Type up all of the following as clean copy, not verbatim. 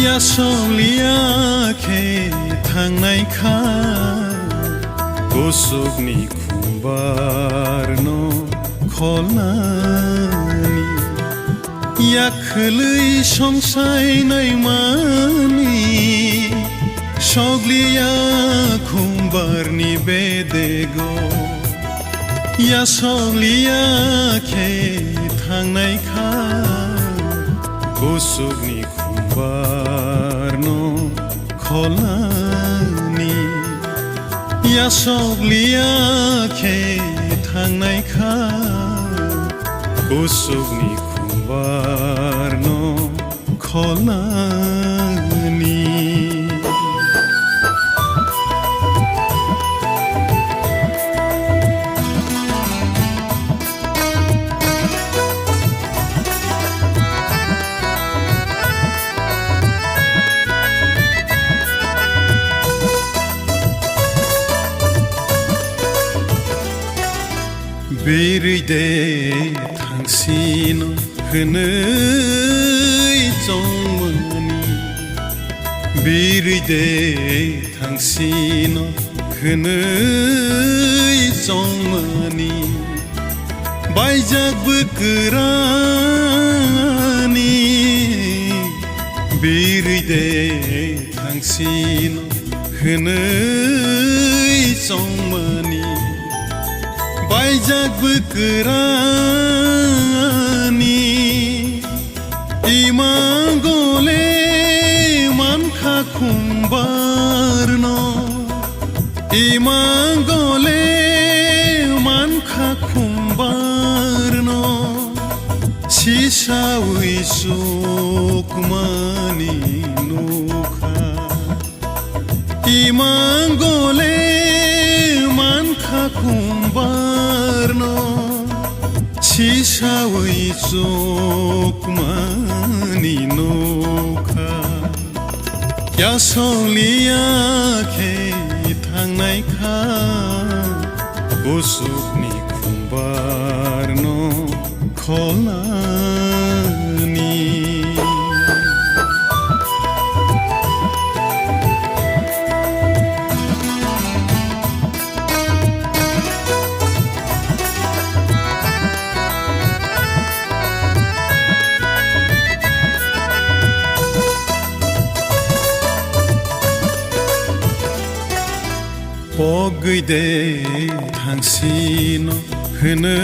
यासलियाखे थांनायखा गसकनि खुम्बारनो खलनानि याखोलै संसायनाय मानि सग्लिया खुम्बारनि बेदेगो यासलियाखे थांनायखा गसकनि खुम्बारनो खलनानि यासलियाखे थांनायखा गसकनि खुम्बारनो खलनानि बिरैदे थांसिनो होनै जंमोनि बिरैदे थांसिनो होनै जंमोनि बायजागबो गोरानि बिरैदे थांसिनो होनै जंमोनि बायजागबो गोरानि इमागले मानखा खुम्बारनो इमागले मानखा खुम्बारनो सिसावै सुकमानि नुखा इमागले मानखा खुम्बारनो सिसावै सुकमानि नुखा यासलियाखे थांनायखा गसकनि खुम्बारनो खलनानि पगैदे थांसिनो होनै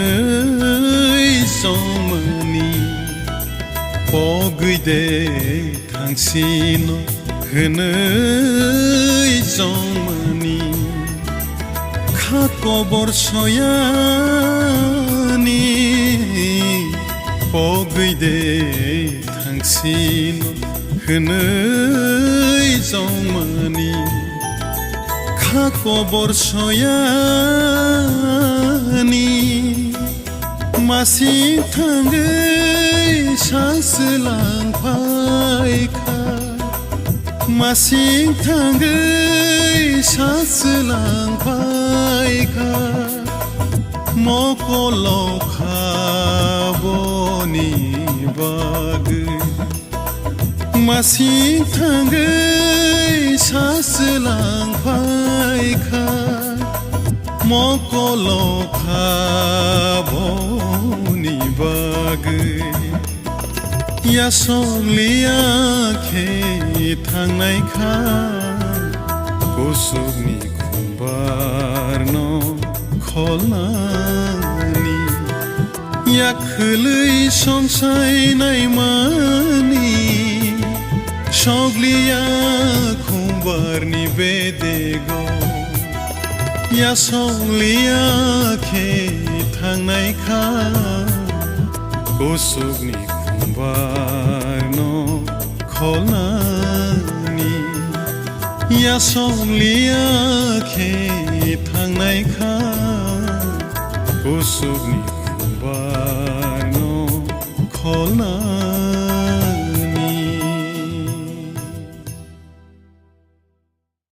जंमोनि पगैदे थांसिनो होनै जंमोनि खाखबर सयानि पगैदे थांसिनो होनै जंमोनि खबर सयानि मासि थांगै सासलांफायखा मासि थांगै सासलांफायखा मकलाव खाबनि बागै मासि थांगै सासलांफायखा मकलाव खाबनि बागै यासलियाखे थांनायखा गसकनि खुम्बारनो खलनानि याखोलै संसायनाय मानि सग्लिया खुम्बारनि बेदेगो यासलियाखे थांनायखा गसकनि खुम्बारनो खलनानि यासलियाखे थांनायखा गसकनि